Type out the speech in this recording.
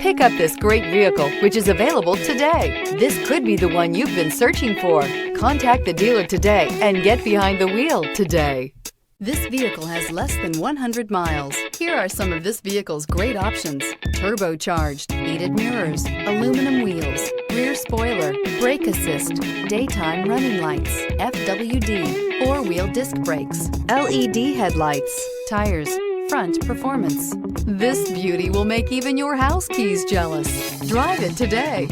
Pick up this great vehicle, which is available today. This could be the one you've been searching for. Contact the dealer today and get behind the wheel today. This vehicle has less than 100 miles. Here are some of this vehicle's great options: turbocharged, heated mirrors, aluminum wheels, rear spoiler, brake assist, daytime running lights, FWD, four-wheel disc brakes, LED headlights, tires, front performance. This beauty will make even your house keys jealous. Drive it today.